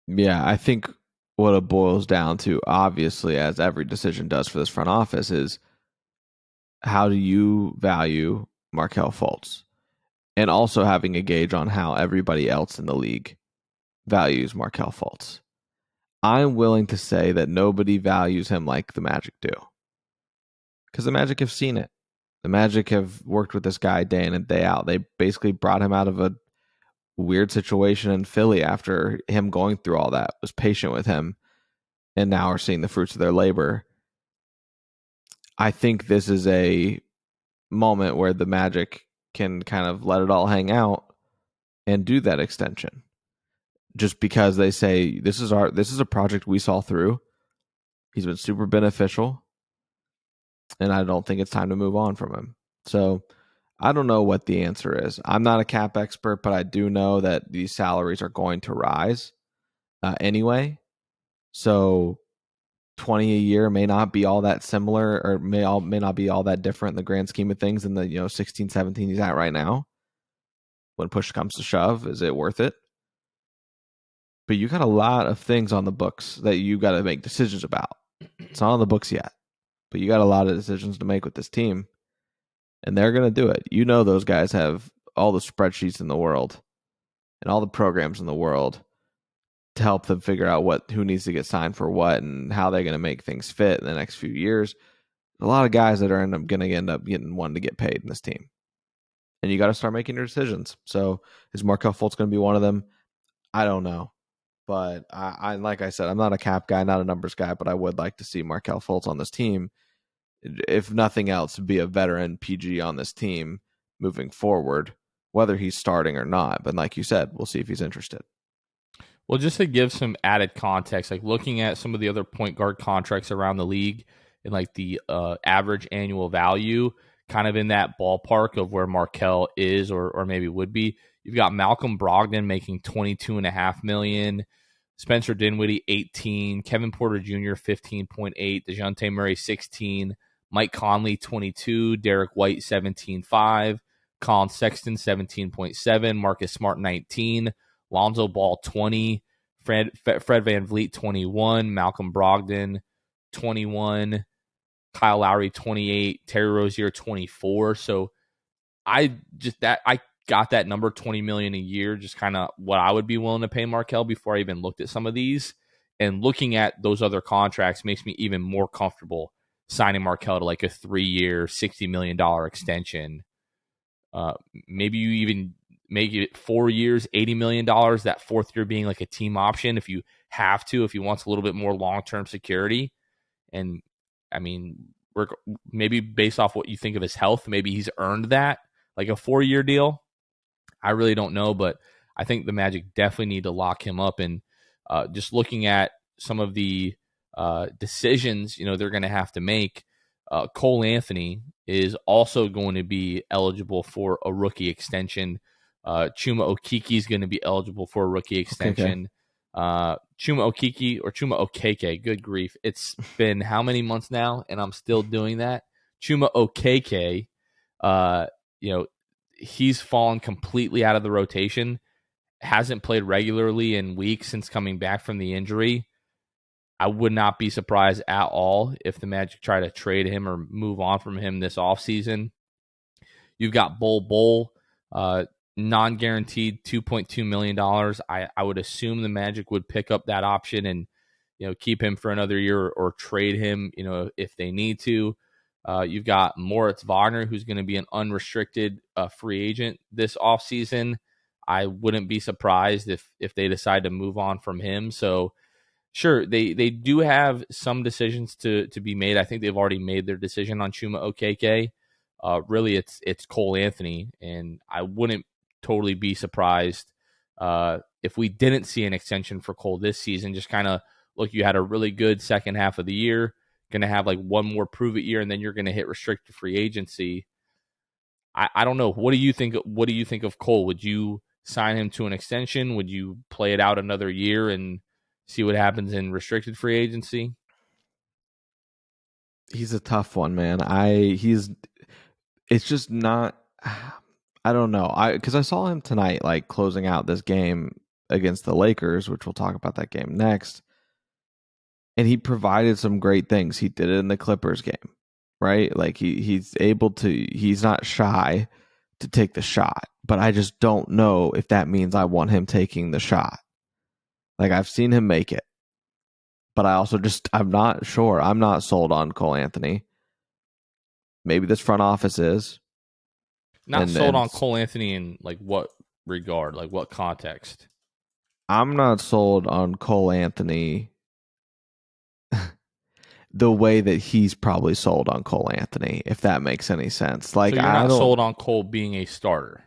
Yeah, I think what it boils down to, obviously, as every decision does for this front office, is how do you value Markelle Fultz? And also having a gauge on how everybody else in the league values Markelle Fultz. I'm willing to say that nobody values him like the Magic do. Because the Magic have seen it. The Magic have worked with this guy day in and day out. They basically brought him out of a weird situation in Philly after him going through all that, was patient with him, and now are seeing the fruits of their labor. I think this is a moment where the Magic can kind of let it all hang out and do that extension. Just because they say this is a project we saw through. He's been super beneficial, and I don't think it's time to move on from him. So I don't know what the answer is. I'm not a cap expert, but I do know that these salaries are going to rise anyway. So 20 a year may not be all that similar, or may not be all that different in the grand scheme of things in the 16, 17 he's at right now. When push comes to shove, is it worth it? But you got a lot of things on the books that you got to make decisions about. It's not on the books yet, but you got a lot of decisions to make with this team. and they're going to do it. You know, those guys have all the spreadsheets in the world and all the programs in the world to help them figure out who needs to get signed for what and how they're going to make things fit in the next few years. A lot of guys that are going to end up getting one to get paid in this team, and you got to start making your decisions. So is Markelle Fultz going to be one of them? I don't know. But I like I said, I'm not a cap guy, not a numbers guy, but I would like to see Markelle Fultz on this team. If nothing else, be a veteran PG on this team moving forward, whether he's starting or not. But like you said, we'll see if he's interested. Well, just to give some added context, like looking at some of the other point guard contracts around the league and like the average annual value, kind of in that ballpark of where Markelle is or maybe would be. You've got Malcolm Brogdon making $22.5 million, Spencer Dinwiddie 18, Kevin Porter Jr. 15.8, DeJounte Murray 16, Mike Conley 22, Derek White 17.5, Colin Sexton 17.7, Marcus Smart 19, Lonzo Ball 20, Fred VanVleet 21, Malcolm Brogdon 21, Kyle Lowry 28, Terry Rozier 24. So I got that number $20 million a year, just kind of what I would be willing to pay Markelle before I even looked at some of these. And looking at those other contracts makes me even more comfortable signing Markelle to like a 3-year, $60 million extension. Maybe you even make it 4 years, $80 million, that fourth year being like a team option if you have to, if he wants a little bit more long-term security. And I mean, maybe based off what you think of his health, maybe he's earned that, like a 4-year deal. I really don't know, but I think the Magic definitely need to lock him up. And just looking at some of the decisions, they're going to have to make, Cole Anthony is also going to be eligible for a rookie extension. Chuma Okeke is going to be eligible for a rookie extension. Chuma Okeke, good grief. It's been how many months now, and I'm still doing that. Chuma Okeke, he's fallen completely out of the rotation, hasn't played regularly in weeks since coming back from the injury. I would not be surprised at all if the Magic try to trade him or move on from him this offseason. You've got Bol, non-guaranteed $2.2 million. I would assume the Magic would pick up that option and keep him for another year or trade him if they need to. You've got Moritz Wagner, who's going to be an unrestricted free agent this offseason. I wouldn't be surprised if they decide to move on from him. So sure, they do have some decisions to be made. I think they've already made their decision on Chuma Okeke. Really, it's Cole Anthony, and I wouldn't totally be surprised if we didn't see an extension for Cole this season. Just kind of look, you had a really good second half of the year, going to have like one more prove it year, and then you're going to hit restricted free agency. I don't know. What do you think? What do you think of Cole? Would you sign him to an extension? Would you play it out another year and see what happens in restricted free agency? He's a tough one, man. It's just not. I don't know. Because I saw him tonight, like closing out this game against the Lakers, which we'll talk about that game next. And he provided some great things. He did it in the Clippers game, right? Like he's able to. He's not shy to take the shot, but I just don't know if that means I want him taking the shot. Like I've seen him make it, but I also I'm not sure. I'm not sold on Cole Anthony. Maybe this front office is. Not sold on Cole Anthony in like what regard, like what context? I'm not sold on Cole Anthony the way that he's probably sold on Cole Anthony, if that makes any sense. Like, so you're not sold on Cole being a starter?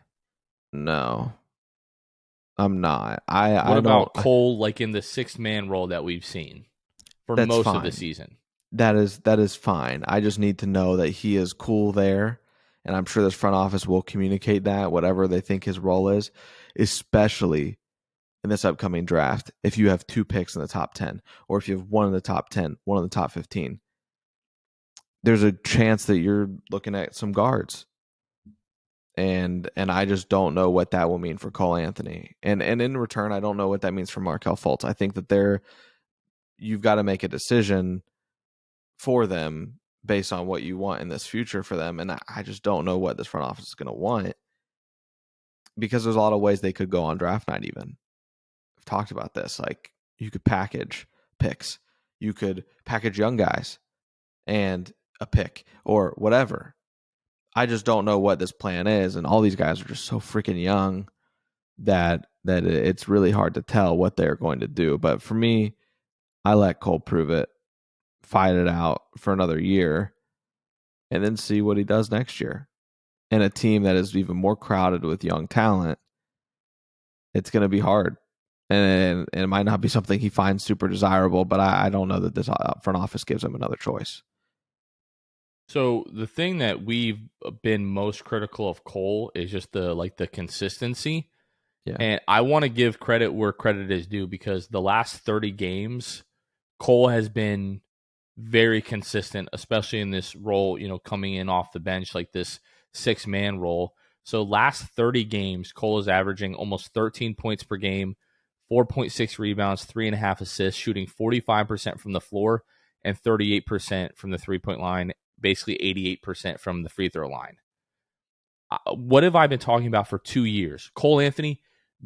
No, I'm not. What about Cole, like in the 6-man role that we've seen for most of the season? That is fine. I just need to know that he is cool there, and I'm sure this front office will communicate that, whatever they think his role is, especially in this upcoming draft. If you have 2 picks in the top 10, or if you have one in the top 10, one in the top 15, there's a chance that you're looking at some guards. And I just don't know what that will mean for Cole Anthony. And in return, I don't know what that means for Markelle Fultz. I think that you've got to make a decision for them based on what you want in this future for them. And I just don't know what this front office is going to want, because there's a lot of ways they could go on draft night even. I've talked about this. Like, you could package picks. You could package young guys and a pick or whatever. I just don't know what this plan is. And all these guys are just so freaking young that it's really hard to tell what they're going to do. But for me, I let Cole prove it, fight it out for another year, and then see what he does next year. And a team that is even more crowded with young talent, it's going to be hard. And it might not be something he finds super desirable, but I don't know that this front office gives him another choice. So the thing that we've been most critical of Cole is just the consistency. Yeah. And I want to give credit where credit is due, because the last 30 games, Cole has been very consistent, especially in this role, coming in off the bench, like this 6-man role. So last 30 games, Cole is averaging almost 13 points per game, 4.6 rebounds, 3.5 assists, shooting 45% from the floor and 38% from the three-point line, basically 88% from the free throw line. What have I been talking about for 2 years? Cole Anthony,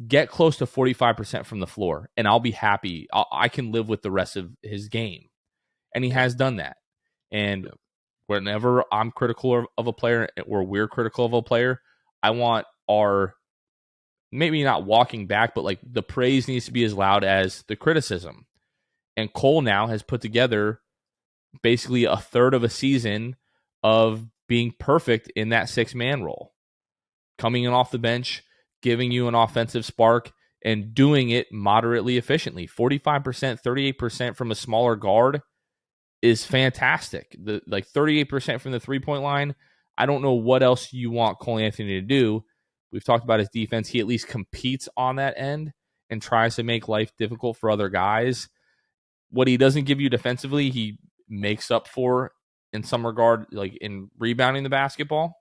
get close to 45% from the floor, and I'll be happy. I can live with the rest of his game. And he has done that. And whenever I'm critical of a player, or we're critical of a player, I want our, maybe not walking back, but like the praise needs to be as loud as the criticism. And Cole now has put together basically a third of a season of being perfect in that 6-man role, coming in off the bench, giving you an offensive spark, and doing it moderately efficiently. 45%, 38% from a smaller guard is fantastic. Like 38% from the three-point line, I don't know what else you want Cole Anthony to do. We've talked about his defense. He at least competes on that end and tries to make life difficult for other guys. What he doesn't give you defensively, he makes up for in some regard, like in rebounding the basketball.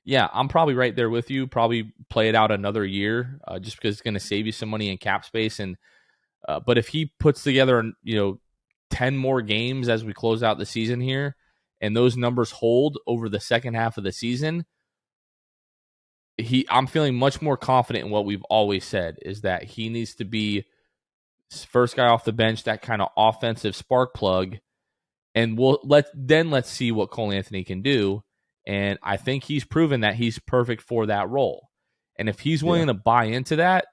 Yeah, I'm probably right there with you. Probably play it out another year, just because it's going to save you some money in cap space. And but if he puts together, 10 more games as we close out the season here, and those numbers hold over the second half of the season, I'm feeling much more confident in what we've always said, is that he needs to be first guy off the bench, that kind of offensive spark plug, and let's see what Cole Anthony can do. And I think he's proven that he's perfect for that role. And if he's willing to buy into that,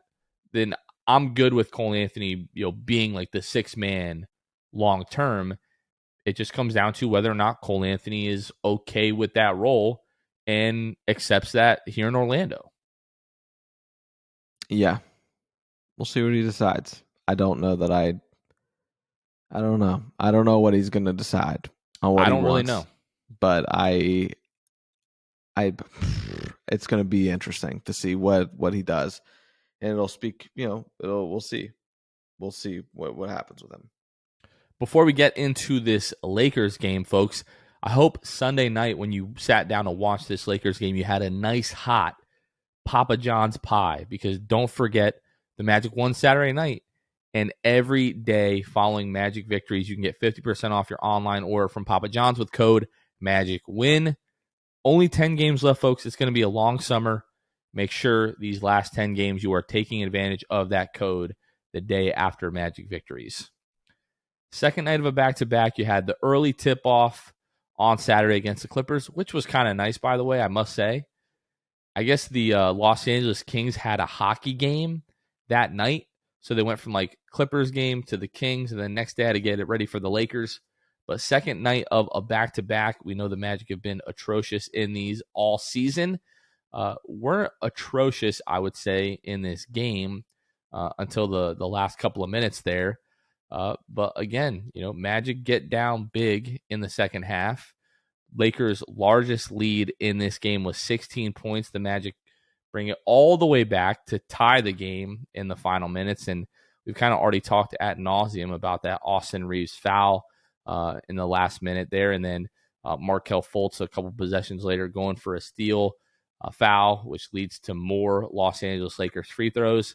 then I'm good with Cole Anthony, being like the 6-man long term. It just comes down to whether or not Cole Anthony is okay with that role and accepts that here in Orlando. Yeah. We'll see what he decides. I don't know that I don't know. I don't know what he's going to decide on what I he don't wants. really know. But it's going to be interesting to see what he does. And it'll speak, we'll see. We'll see what happens with him. Before we get into this Lakers game, folks, I hope Sunday night when you sat down to watch this Lakers game, you had a nice hot Papa John's pie, because don't forget the Magic won Saturday night, and every day following Magic victories, you can get 50% off your online order from Papa John's with code MAGICWIN. Only 10 games left, folks. It's going to be a long summer. Make sure these last 10 games you are taking advantage of that code the day after Magic victories. Second night of a back-to-back, you had the early tip-off on Saturday against the Clippers, which was kind of nice, by the way, I must say. I guess the Los Angeles Kings had a hockey game that night, so they went from like Clippers game to the Kings, and then next day had to get it ready for the Lakers. But second night of a back-to-back, we know the Magic have been atrocious in these all season. Weren't atrocious, I would say, in this game until the last couple of minutes there. But again, Magic get down big in the second half. Lakers' largest lead in this game was 16 points. The Magic bring it all the way back to tie the game in the final minutes. And we've kind of already talked ad nauseum about that Austin Reeves foul in the last minute there. And then Markelle Fultz, a couple possessions later, going for a steal foul, which leads to more Los Angeles Lakers free throws.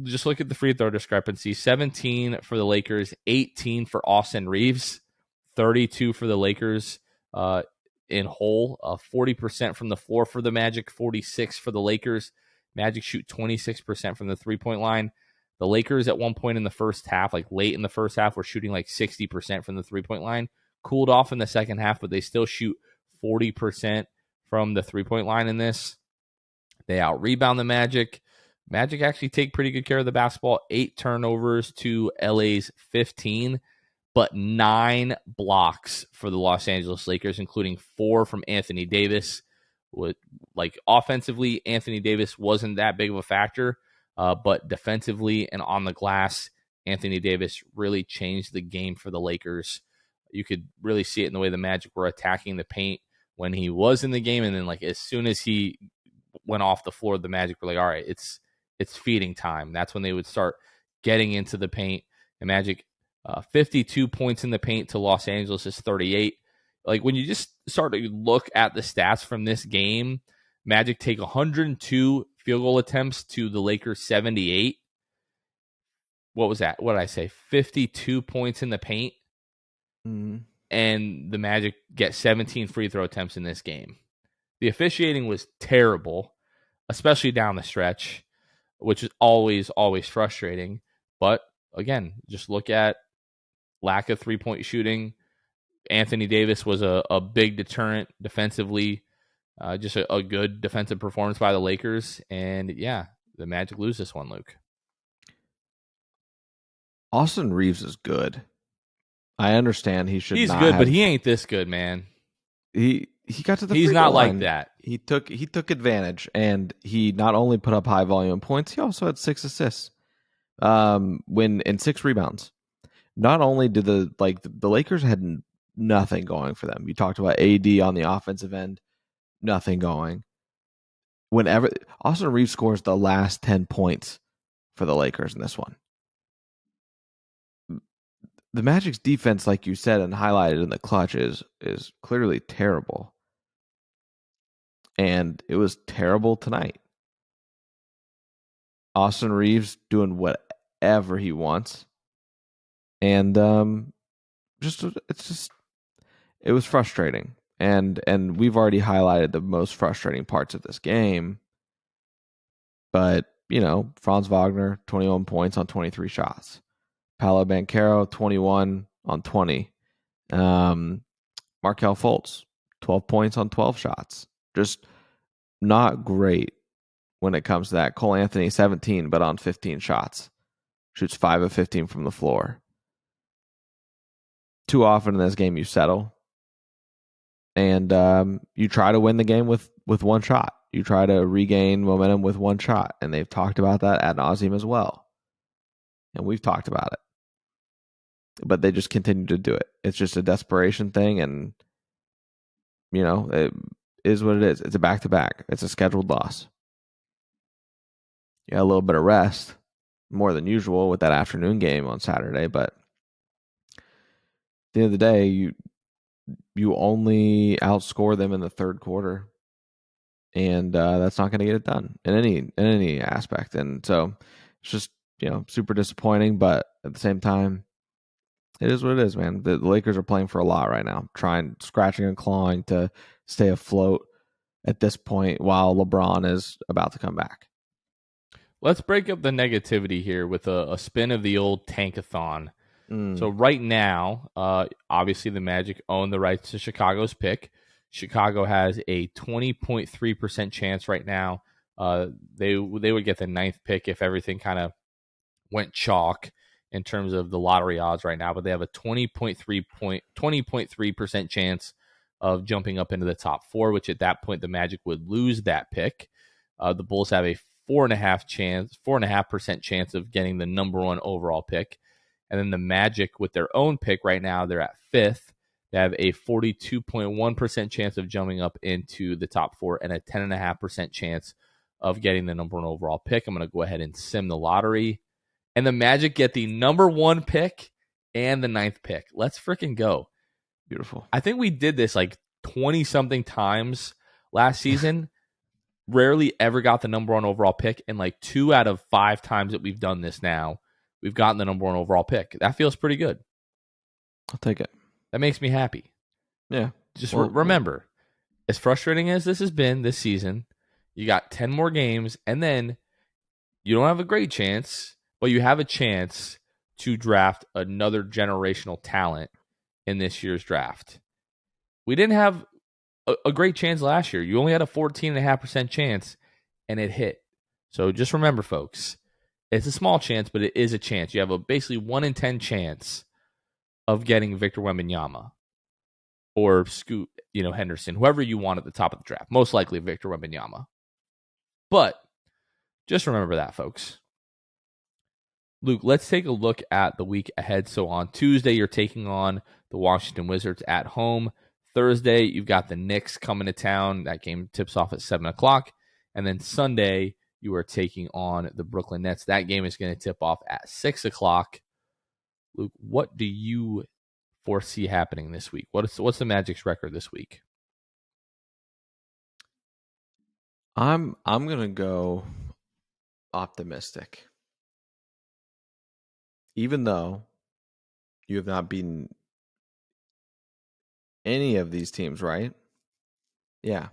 Just look at the free throw discrepancy. 17 for the Lakers, 18 for Austin Reeves. 32 for the Lakers in whole, 40% from the floor for the Magic, 46 for the Lakers. Magic shoot 26% from the three-point line. The Lakers at one point in the first half, like late in the first half, were shooting like 60% from the three-point line. Cooled off in the second half, but they still shoot 40% from the three-point line in this. They out-rebound the Magic. Magic actually take pretty good care of the basketball. 8 turnovers to LA's 15, but 9 blocks for the Los Angeles Lakers, including 4 from Anthony Davis. Like offensively, Anthony Davis wasn't that big of a factor, but defensively and on the glass, Anthony Davis really changed the game for the Lakers. You could really see it in the way the Magic were attacking the paint when he was in the game, and then like as soon as he went off the floor, the Magic were like, all right, it's feeding time. That's when they would start getting into the paint. The Magic, 52 points in the paint to Los Angeles is 38. Like when you just start to look at the stats from this game, Magic take 102 field goal attempts to the Lakers 78. What was that? What did I say? 52 points in the paint. Mm-hmm. And the Magic get 17 free throw attempts in this game. The officiating was terrible, especially down the stretch, which is always frustrating. But again, just look at lack of three-point shooting. Anthony Davis was a big deterrent defensively, just a good defensive performance by the Lakers. And yeah, the Magic lose this one, Luke. Austin Reeves is good. I understand he should. He's not good, have, but he ain't this good, man. He got to the. He's free not throw line. like that. He took advantage, and he not only put up high volume points, he also had 6 assists, and 6 rebounds. Not only did the Lakers had nothing going for them. You talked about AD on the offensive end, nothing going. Whenever Austin Reeves scores the last 10 points for the Lakers in this one. The Magic's defense, like you said and highlighted in the clutch, is clearly terrible. And it was terrible tonight. Austin Reeves doing whatever he wants. And it was frustrating. And we've already highlighted the most frustrating parts of this game. But, Franz Wagner, 21 points on 23 shots. Paolo Banchero, 21 on 20. Markelle Fultz, 12 points on 12 shots. Just not great when it comes to that. Cole Anthony, 17, but on 15 shots. Shoots 5 of 15 from the floor. Too often in this game, you settle. And you try to win the game with one shot. You try to regain momentum with one shot. And they've talked about that ad nauseum as well. And we've talked about it. But they just continue to do it. It's just a desperation thing. And, it is what it is. It's a back-to-back. It's a scheduled loss. You had a little bit of rest, more than usual with that afternoon game on Saturday. But at the end of the day, you only outscore them in the third quarter. And that's not going to get it done in any aspect. And so it's just, super disappointing. But at the same time, it is what it is, man. The Lakers are playing for a lot right now, scratching and clawing to stay afloat at this point while LeBron is about to come back. Let's break up the negativity here with a spin of the old tankathon. So right now, obviously the Magic own the rights to Chicago's pick. Chicago has a 20.3% chance right now. They would get the 9th pick if everything kind of went chalk in terms of the lottery odds right now, but they have a 20.3% chance of jumping up into the top 4, which at that point the Magic would lose that pick. The Bulls have a 4.5% chance of getting the number 1 overall pick. And then the Magic with their own pick right now, they're at 5th. They have a 42.1% chance of jumping up into the top 4 and a 10.5% chance of getting the number 1 overall pick. I'm going to go ahead and sim the lottery. And the Magic get the number 1 pick and the 9th pick. Let's freaking go. Beautiful. I think we did this like 20-something times last season. Rarely ever got the number 1 overall pick. And like 2 out of 5 times that we've done this now, we've gotten the number 1 overall pick. That feels pretty good. I'll take it. That makes me happy. Yeah. Just remember, as frustrating as this has been this season, you got 10 more games, and then you don't have a great chance, but you have a chance to draft another generational talent in this year's draft. We didn't have a great chance last year. You only had a 14.5% chance, and it hit. So just remember, folks, it's a small chance, but it is a chance. You have a basically 1 in 10 chance of getting Victor Wembanyama or Scoot, Henderson, whoever you want at the top of the draft. Most likely Victor Wembanyama. But just remember that, folks. Luke, let's take a look at the week ahead. So on Tuesday, you're taking on the Washington Wizards at home. Thursday, you've got the Knicks coming to town. That game tips off at 7 o'clock. And then Sunday, you are taking on the Brooklyn Nets. That game is going to tip off at 6 o'clock. Luke, what do you foresee happening this week? What's the Magic's record this week? I'm going to go optimistic. Even though you have not beaten any of these teams, right? Yeah.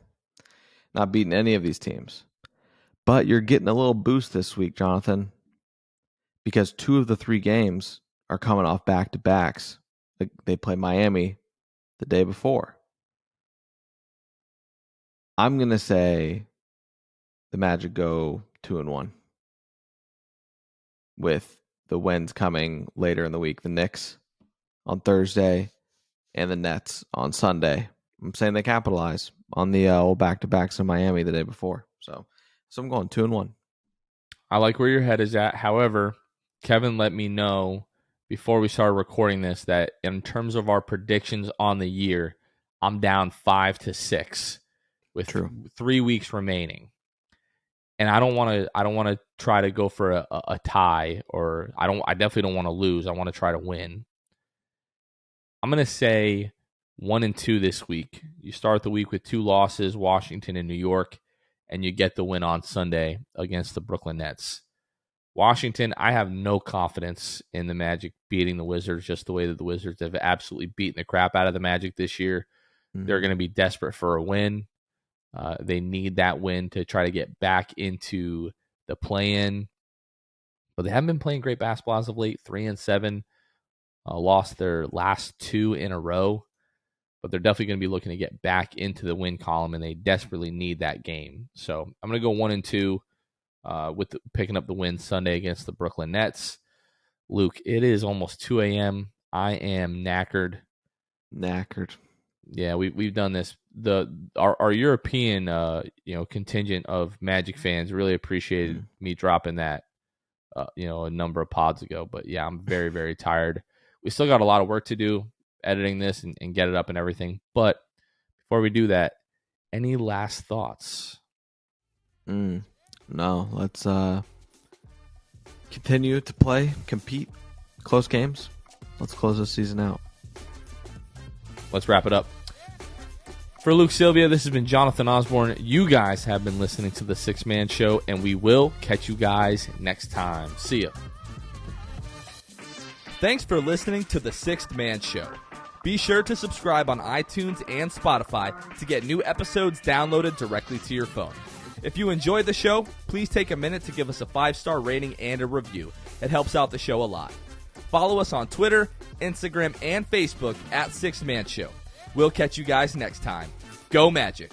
Not beaten any of these teams. But you're getting a little boost this week, Jonathan, because 2 of the 3 games are coming off back-to-backs. They play Miami the day before. I'm going to say the Magic go 2-1 with the wins coming later in the week. The Knicks on Thursday and the Nets on Sunday. I'm saying they capitalize on the old back-to-backs in Miami the day before. So I'm going 2-1. I like where your head is at. However, Kevin let me know before we started recording this that in terms of our predictions on the year, I'm down 5-6 with 3 weeks remaining. And I don't want to try to go for a tie, or I definitely don't want to lose. I want to try to win. I'm going to say 1-2 this week. You start the week with 2 losses, Washington and New York, and you get the win on Sunday against the Brooklyn Nets. Washington, I have no confidence in the Magic beating the Wizards, just the way that the Wizards have absolutely beaten the crap out of the Magic this year. Mm-hmm. They're going to be desperate for a win. They need that win to try to get back into the play-in. But they haven't been playing great basketball as of late. 3-7. Lost their last 2 in a row. But they're definitely going to be looking to get back into the win column, and they desperately need that game. So I'm going to go 1-2 with picking up the win Sunday against the Brooklyn Nets. Luke, it is almost 2 a.m. I am knackered. Yeah, we've done this. Our European contingent of Magic fans really appreciated me dropping that a number of pods ago. But yeah, I'm very, very tired. We still got a lot of work to do editing this and get it up and everything. But before we do that, any last thoughts? No, let's continue to compete, close games. Let's close this season out. Let's wrap it up. For Luke Sylvia, this has been Jonathan Osborne. You guys have been listening to The Sixth Man Show, and we will catch you guys next time. See ya. Thanks for listening to The Sixth Man Show. Be sure to subscribe on iTunes and Spotify to get new episodes downloaded directly to your phone. If you enjoyed the show, please take a minute to give us a 5-star rating and a review. It helps out the show a lot. Follow us on Twitter, Instagram, and Facebook at Sixth Man Show. We'll catch you guys next time. Go Magic!